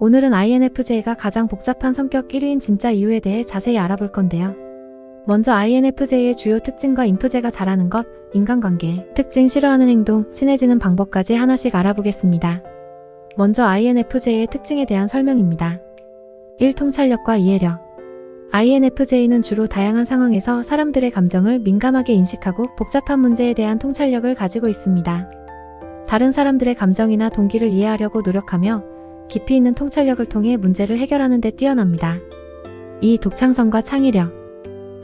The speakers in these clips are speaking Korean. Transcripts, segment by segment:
오늘은 INFJ가 가장 복잡한 성격 1위인 진짜 이유에 대해 자세히 알아볼 건데요. 먼저 INFJ의 주요 특징과 인프제가 잘하는 것, 인간관계, 특징 싫어하는 행동, 친해지는 방법까지 하나씩 알아보겠습니다. 먼저 INFJ의 특징에 대한 설명입니다. 1. 통찰력과 이해력. INFJ는 주로 다양한 상황에서 사람들의 감정을 민감하게 인식하고 복잡한 문제에 대한 통찰력을 가지고 있습니다. 다른 사람들의 감정이나 동기를 이해하려고 노력하며 깊이 있는 통찰력을 통해 문제를 해결하는 데 뛰어납니다. 2. 독창성과 창의력.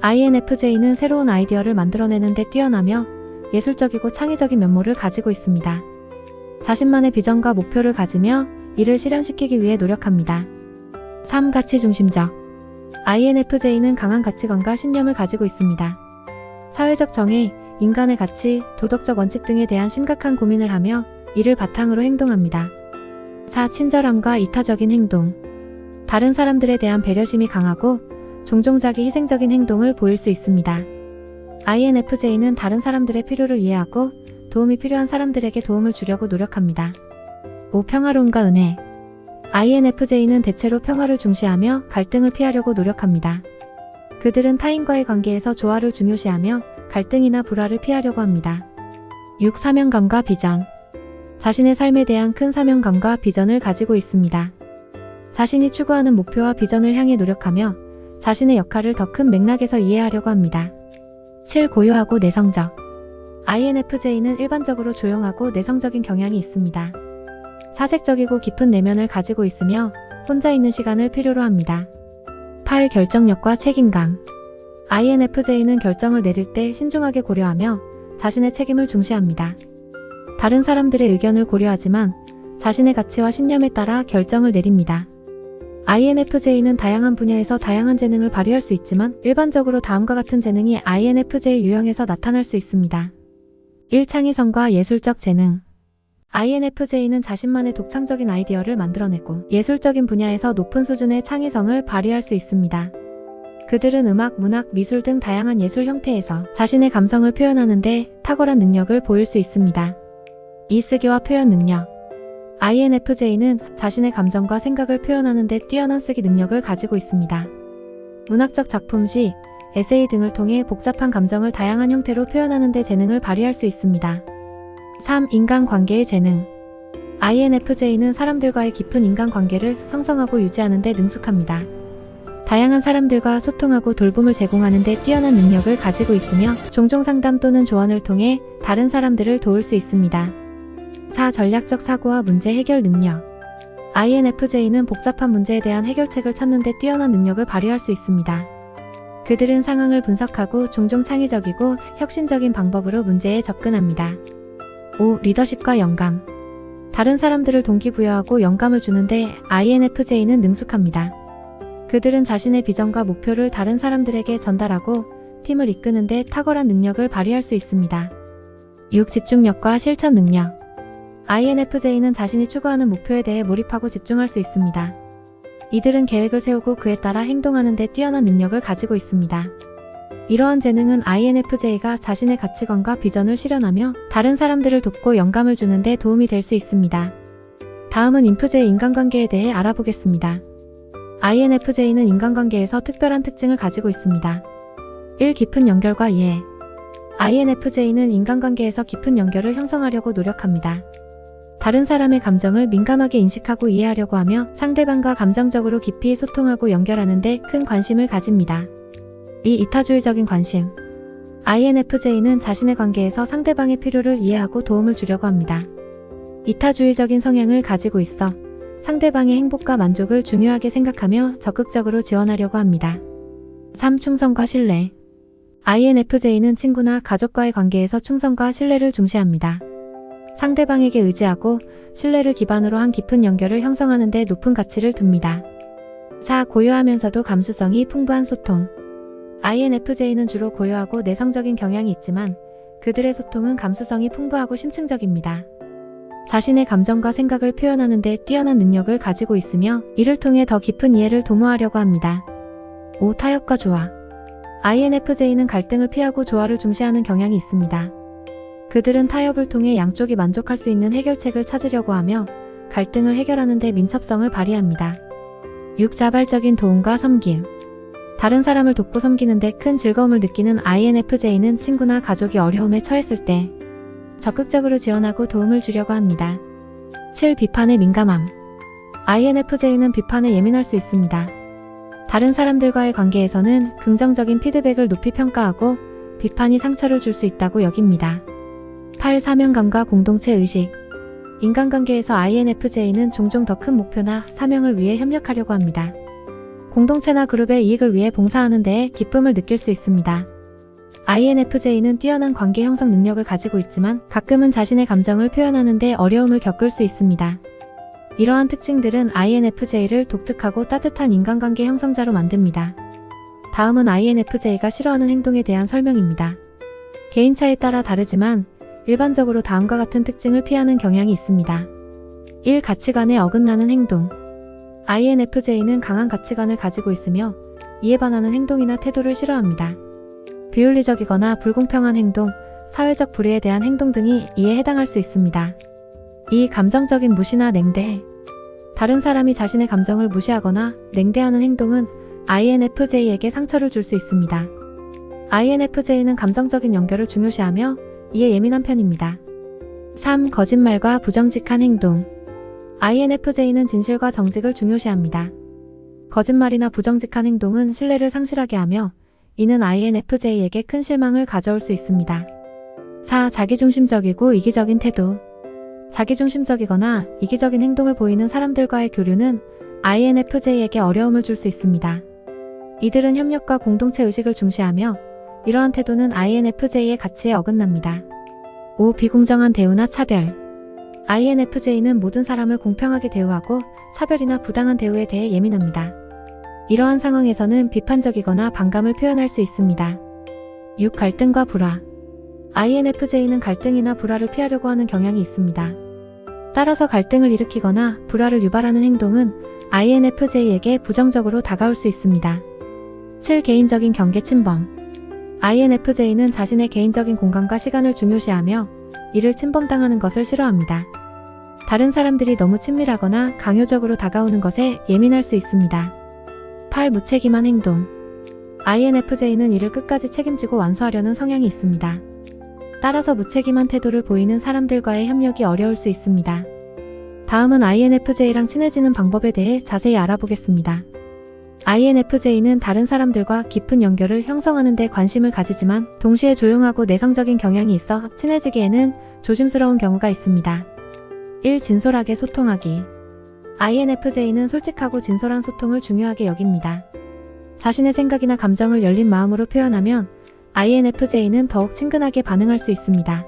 INFJ는 새로운 아이디어를 만들어내는 데 뛰어나며 예술적이고 창의적인 면모를 가지고 있습니다. 자신만의 비전과 목표를 가지며 이를 실현시키기 위해 노력합니다. 3. 가치중심적. INFJ는 강한 가치관과 신념을 가지고 있습니다. 사회적 정의, 인간의 가치, 도덕적 원칙 등에 대한 심각한 고민을 하며 이를 바탕으로 행동합니다. 4. 친절함과 이타적인 행동. 다른 사람들에 대한 배려심이 강하고 종종 자기 희생적인 행동을 보일 수 있습니다. INFJ는 다른 사람들의 필요를 이해하고 도움이 필요한 사람들에게 도움을 주려고 노력합니다. 5. 평화로움과 은혜. INFJ는 대체로 평화를 중시하며 갈등을 피하려고 노력합니다. 그들은 타인과의 관계에서 조화를 중요시하며 갈등이나 불화를 피하려고 합니다. 6. 사명감과 비전. 자신의 삶에 대한 큰 사명감과 비전을 가지고 있습니다. 자신이 추구하는 목표와 비전을 향해 노력하며 자신의 역할을 더 큰 맥락에서 이해하려고 합니다. 7. 고요하고 내성적. INFJ는 일반적으로 조용하고 내성적인 경향이 있습니다. 사색적이고 깊은 내면을 가지고 있으며 혼자 있는 시간을 필요로 합니다. 8. 결정력과 책임감. INFJ는 결정을 내릴 때 신중하게 고려하며 자신의 책임을 중시합니다. 다른 사람들의 의견을 고려하지만 자신의 가치와 신념에 따라 결정을 내립니다. INFJ는 다양한 분야에서 다양한 재능을 발휘할 수 있지만 일반적으로 다음과 같은 재능이 INFJ 유형에서 나타날 수 있습니다. 1. 창의성과 예술적 재능. INFJ는 자신만의 독창적인 아이디어를 만들어내고 예술적인 분야에서 높은 수준의 창의성을 발휘할 수 있습니다. 그들은 음악, 문학, 미술 등 다양한 예술 형태에서 자신의 감성을 표현하는 데 탁월한 능력을 보일 수 있습니다. 2. 쓰기와 표현 능력. INFJ는 자신의 감정과 생각을 표현하는 데 뛰어난 쓰기 능력을 가지고 있습니다. 문학적 작품, 시, 에세이 등을 통해 복잡한 감정을 다양한 형태로 표현하는 데 재능을 발휘할 수 있습니다. 3. 인간관계의 재능. INFJ는 사람들과의 깊은 인간관계를 형성하고 유지하는 데 능숙합니다. 다양한 사람들과 소통하고 돌봄을 제공하는 데 뛰어난 능력을 가지고 있으며 종종 상담 또는 조언을 통해 다른 사람들을 도울 수 있습니다. 4. 전략적 사고와 문제 해결 능력. INFJ는 복잡한 문제에 대한 해결책을 찾는 데 뛰어난 능력을 발휘할 수 있습니다. 그들은 상황을 분석하고 종종 창의적이고 혁신적인 방법으로 문제에 접근합니다. 5. 리더십과 영감. 다른 사람들을 동기부여하고 영감을 주는데 INFJ는 능숙합니다. 그들은 자신의 비전과 목표를 다른 사람들에게 전달하고 팀을 이끄는 데 탁월한 능력을 발휘할 수 있습니다. 6. 집중력과 실천 능력. INFJ는 자신이 추구하는 목표에 대해 몰입하고 집중할 수 있습니다. 이들은 계획을 세우고 그에 따라 행동하는 데 뛰어난 능력을 가지고 있습니다. 이러한 재능은 INFJ가 자신의 가치관과 비전을 실현하며 다른 사람들을 돕고 영감을 주는 데 도움이 될 수 있습니다. 다음은 인프제의 인간관계에 대해 알아보겠습니다. INFJ는 인간관계에서 특별한 특징을 가지고 있습니다. 1. 깊은 연결과 이해. INFJ는 인간관계에서 깊은 연결을 형성하려고 노력합니다. 다른 사람의 감정을 민감하게 인식하고 이해하려고 하며 상대방과 감정적으로 깊이 소통하고 연결하는 데 큰 관심을 가집니다. 2. 이타주의적인 관심. INFJ는 자신의 관계에서 상대방의 필요를 이해하고 도움을 주려고 합니다. 이타주의적인 성향을 가지고 있어 상대방의 행복과 만족을 중요하게 생각하며 적극적으로 지원하려고 합니다. 3. 충성과 신뢰. INFJ는 친구나 가족과의 관계에서 충성과 신뢰를 중시합니다. 상대방에게 의지하고 신뢰를 기반으로 한 깊은 연결을 형성하는 데 높은 가치를 둡니다. 4. 고요하면서도 감수성이 풍부한 소통. INFJ는 주로 고요하고 내성적인 경향이 있지만 그들의 소통은 감수성이 풍부하고 심층적입니다. 자신의 감정과 생각을 표현하는 데 뛰어난 능력을 가지고 있으며 이를 통해 더 깊은 이해를 도모하려고 합니다. 5. 타협과 조화. INFJ는 갈등을 피하고 조화를 중시하는 경향이 있습니다. 그들은 타협을 통해 양쪽이 만족할 수 있는 해결책을 찾으려고 하며 갈등을 해결하는 데 민첩성을 발휘합니다. 6. 자발적인 도움과 섬김. 다른 사람을 돕고 섬기는 데 큰 즐거움을 느끼는 INFJ는 친구나 가족이 어려움에 처했을 때 적극적으로 지원하고 도움을 주려고 합니다. 7. 비판에 민감함. INFJ는 비판에 예민할 수 있습니다. 다른 사람들과의 관계에서는 긍정적인 피드백을 높이 평가하고 비판이 상처를 줄 수 있다고 여깁니다. 8. 사명감과 공동체 의식. 인간관계에서 INFJ는 종종 더 큰 목표나 사명을 위해 협력하려고 합니다. 공동체나 그룹의 이익을 위해 봉사하는 데에 기쁨을 느낄 수 있습니다. INFJ는 뛰어난 관계 형성 능력을 가지고 있지만 가끔은 자신의 감정을 표현하는 데 어려움을 겪을 수 있습니다. 이러한 특징들은 INFJ를 독특하고 따뜻한 인간관계 형성자로 만듭니다. 다음은 INFJ가 싫어하는 행동에 대한 설명입니다. 개인차에 따라 다르지만 일반적으로 다음과 같은 특징을 피하는 경향이 있습니다. 1. 가치관에 어긋나는 행동. INFJ는 강한 가치관을 가지고 있으며 이에 반하는 행동이나 태도를 싫어합니다. 비윤리적이거나 불공평한 행동, 사회적 불의에 대한 행동 등이 이에 해당할 수 있습니다. 2. 감정적인 무시나 냉대. 다른 사람이 자신의 감정을 무시하거나 냉대하는 행동은 INFJ에게 상처를 줄 수 있습니다. INFJ는 감정적인 연결을 중요시하며 이에 예민한 편입니다. 3. 거짓말과 부정직한 행동. INFJ는 진실과 정직을 중요시합니다. 거짓말이나 부정직한 행동은 신뢰를 상실하게 하며 이는 INFJ에게 큰 실망을 가져올 수 있습니다. 4. 자기중심적이고 이기적인 태도. 자기중심적이거나 이기적인 행동을 보이는 사람들과의 교류는 INFJ에게 어려움을 줄 수 있습니다. 이들은 협력과 공동체 의식을 중시하며 이러한 태도는 INFJ의 가치에 어긋납니다. 5. 비공정한 대우나 차별. INFJ는 모든 사람을 공평하게 대우하고 차별이나 부당한 대우에 대해 예민합니다. 이러한 상황에서는 비판적이거나 반감을 표현할 수 있습니다. 6. 갈등과 불화. INFJ는 갈등이나 불화를 피하려고 하는 경향이 있습니다. 따라서 갈등을 일으키거나 불화를 유발하는 행동은 INFJ에게 부정적으로 다가올 수 있습니다. 7. 개인적인 경계 침범. INFJ는 자신의 개인적인 공간과 시간을 중요시하며 이를 침범당하는 것을 싫어합니다. 다른 사람들이 너무 친밀하거나 강요적으로 다가오는 것에 예민할 수 있습니다. 8. 무책임한 행동. INFJ는 이를 끝까지 책임지고 완수하려는 성향이 있습니다. 따라서 무책임한 태도를 보이는 사람들과의 협력이 어려울 수 있습니다. 다음은 INFJ랑 친해지는 방법에 대해 자세히 알아보겠습니다. INFJ는 다른 사람들과 깊은 연결을 형성하는 데 관심을 가지지만 동시에 조용하고 내성적인 경향이 있어 친해지기에는 조심스러운 경우가 있습니다. 1. 진솔하게 소통하기. INFJ는 솔직하고 진솔한 소통을 중요하게 여깁니다. 자신의 생각이나 감정을 열린 마음으로 표현하면 INFJ는 더욱 친근하게 반응할 수 있습니다.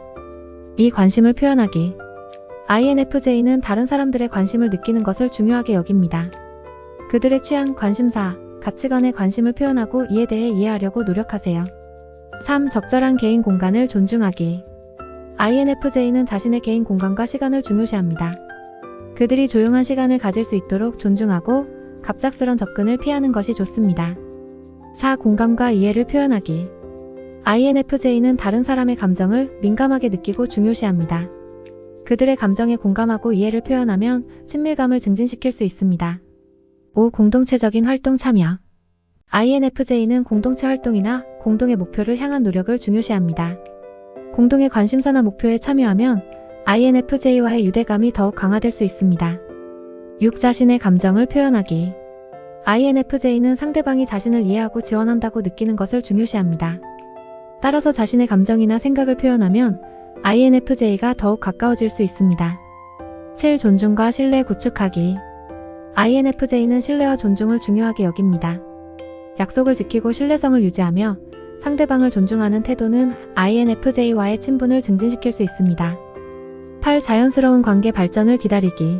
2. 관심을 표현하기. INFJ는 다른 사람들의 관심을 느끼는 것을 중요하게 여깁니다. 그들의 취향, 관심사, 가치관에 관심을 표현하고 이에 대해 이해하려고 노력하세요. 3. 적절한 개인 공간을 존중하기. INFJ는 자신의 개인 공간과 시간을 중요시합니다. 그들이 조용한 시간을 가질 수 있도록 존중하고 갑작스런 접근을 피하는 것이 좋습니다. 4. 공감과 이해를 표현하기. INFJ는 다른 사람의 감정을 민감하게 느끼고 중요시합니다. 그들의 감정에 공감하고 이해를 표현하면 친밀감을 증진시킬 수 있습니다. 5. 공동체적인 활동 참여. INFJ는 공동체 활동이나 공동의 목표를 향한 노력을 중요시합니다. 공동의 관심사나 목표에 참여하면 INFJ와의 유대감이 더욱 강화될 수 있습니다. 6. 자신의 감정을 표현하기. INFJ는 상대방이 자신을 이해하고 지원한다고 느끼는 것을 중요시합니다. 따라서 자신의 감정이나 생각을 표현하면 INFJ가 더욱 가까워질 수 있습니다. 7. 존중과 신뢰 구축하기. INFJ는 신뢰와 존중을 중요하게 여깁니다. 약속을 지키고 신뢰성을 유지하며 상대방을 존중하는 태도는 INFJ와의 친분을 증진시킬 수 있습니다. 8. 자연스러운 관계 발전을 기다리기.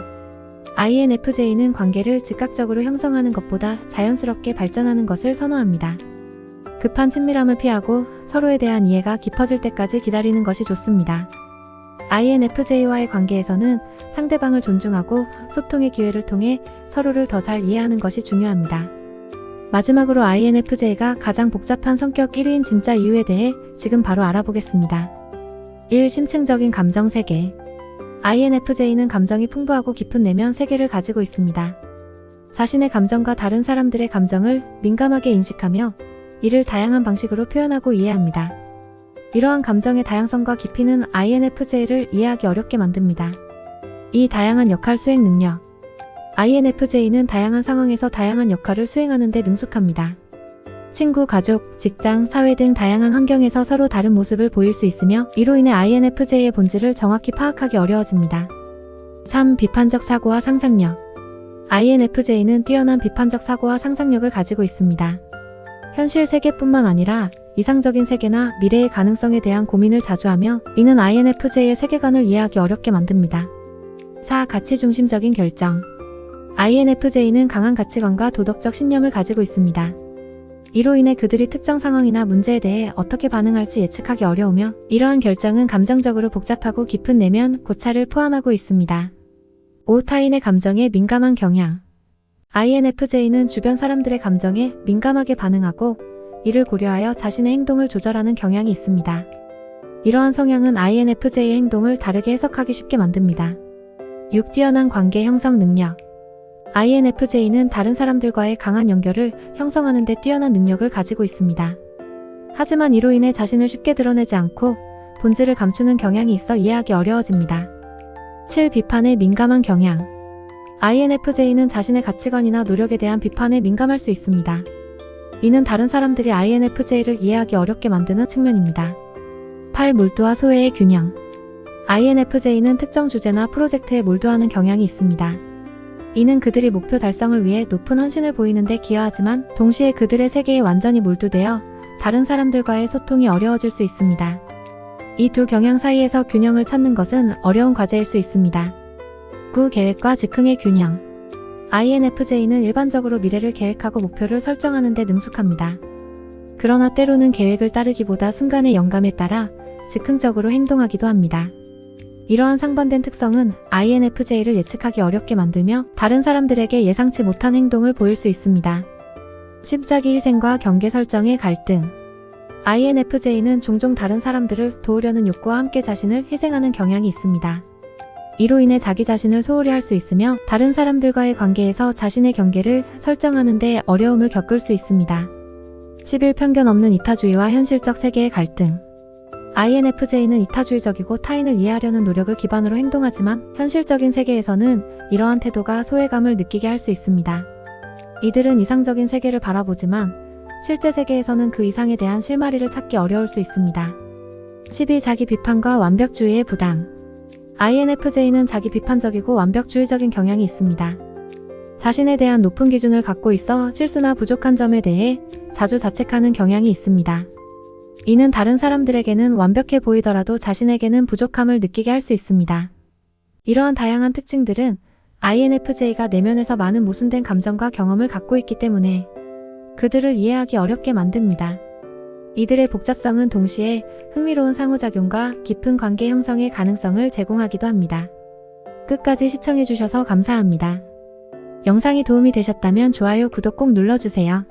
INFJ는 관계를 즉각적으로 형성하는 것보다 자연스럽게 발전하는 것을 선호합니다. 급한 친밀함을 피하고 서로에 대한 이해가 깊어질 때까지 기다리는 것이 좋습니다. INFJ와의 관계에서는 상대방을 존중하고 소통의 기회를 통해 서로를 더 잘 이해하는 것이 중요합니다. 마지막으로 INFJ가 가장 복잡한 성격 1위인 진짜 이유에 대해 지금 바로 알아보겠습니다. 1. 심층적인 감정 세계. INFJ는 감정이 풍부하고 깊은 내면 세계를 가지고 있습니다. 자신의 감정과 다른 사람들의 감정을 민감하게 인식하며 이를 다양한 방식으로 표현하고 이해합니다. 이러한 감정의 다양성과 깊이는 INFJ를 이해하기 어렵게 만듭니다. 이 다양한 역할 수행 능력. INFJ는 다양한 상황에서 다양한 역할을 수행하는 데 능숙합니다. 친구, 가족, 직장, 사회 등 다양한 환경에서 서로 다른 모습을 보일 수 있으며 이로 인해 INFJ의 본질을 정확히 파악하기 어려워집니다. 3. 비판적 사고와 상상력. INFJ는 뛰어난 비판적 사고와 상상력을 가지고 있습니다. 현실 세계뿐만 아니라 이상적인 세계나 미래의 가능성에 대한 고민을 자주 하며 이는 INFJ의 세계관을 이해하기 어렵게 만듭니다. 4. 가치 중심적인 결정. INFJ는 강한 가치관과 도덕적 신념을 가지고 있습니다. 이로 인해 그들이 특정 상황이나 문제에 대해 어떻게 반응할지 예측하기 어려우며 이러한 결정은 감정적으로 복잡하고 깊은 내면, 고찰을 포함하고 있습니다. 5. 타인의 감정에 민감한 경향. INFJ는 주변 사람들의 감정에 민감하게 반응하고 이를 고려하여 자신의 행동을 조절하는 경향이 있습니다. 이러한 성향은 INFJ의 행동을 다르게 해석하기 쉽게 만듭니다. 6. 뛰어난 관계 형성 능력. INFJ는 다른 사람들과의 강한 연결을 형성하는 데 뛰어난 능력을 가지고 있습니다. 하지만 이로 인해 자신을 쉽게 드러내지 않고 본질을 감추는 경향이 있어 이해하기 어려워집니다. 7. 비판에 민감한 경향. INFJ는 자신의 가치관이나 노력에 대한 비판에 민감할 수 있습니다. 이는 다른 사람들이 INFJ를 이해하기 어렵게 만드는 측면입니다. 8. 몰두와 소외의 균형. INFJ는 특정 주제나 프로젝트에 몰두하는 경향이 있습니다. 이는 그들이 목표 달성을 위해 높은 헌신을 보이는 데 기여하지만 동시에 그들의 세계에 완전히 몰두되어 다른 사람들과의 소통이 어려워질 수 있습니다. 이 두 경향 사이에서 균형을 찾는 것은 어려운 과제일 수 있습니다. 9. 계획과 즉흥의 균형. INFJ는 일반적으로 미래를 계획하고 목표를 설정하는 데 능숙합니다. 그러나 때로는 계획을 따르기보다 순간의 영감에 따라 즉흥적으로 행동하기도 합니다. 이러한 상반된 특성은 INFJ를 예측하기 어렵게 만들며 다른 사람들에게 예상치 못한 행동을 보일 수 있습니다. 십자기 희생과 경계 설정의 갈등. INFJ는 종종 다른 사람들을 도우려는 욕구와 함께 자신을 희생하는 경향이 있습니다. 이로 인해 자기 자신을 소홀히 할 수 있으며 다른 사람들과의 관계에서 자신의 경계를 설정하는 데 어려움을 겪을 수 있습니다. 11. 편견 없는 이타주의와 현실적 세계의 갈등. INFJ는 이타주의적이고 타인을 이해하려는 노력을 기반으로 행동하지만 현실적인 세계에서는 이러한 태도가 소외감을 느끼게 할 수 있습니다. 이들은 이상적인 세계를 바라보지만 실제 세계에서는 그 이상에 대한 실마리를 찾기 어려울 수 있습니다. 12. 자기 비판과 완벽주의의 부담. INFJ는 자기 비판적이고 완벽주의적인 경향이 있습니다. 자신에 대한 높은 기준을 갖고 있어 실수나 부족한 점에 대해 자주 자책하는 경향이 있습니다. 이는 다른 사람들에게는 완벽해 보이더라도 자신에게는 부족함을 느끼게 할 수 있습니다. 이러한 다양한 특징들은 INFJ가 내면에서 많은 모순된 감정과 경험을 갖고 있기 때문에 그들을 이해하기 어렵게 만듭니다. 이들의 복잡성은 동시에 흥미로운 상호작용과 깊은 관계 형성의 가능성을 제공하기도 합니다. 끝까지 시청해주셔서 감사합니다. 영상이 도움이 되셨다면 좋아요, 구독 꼭 눌러주세요.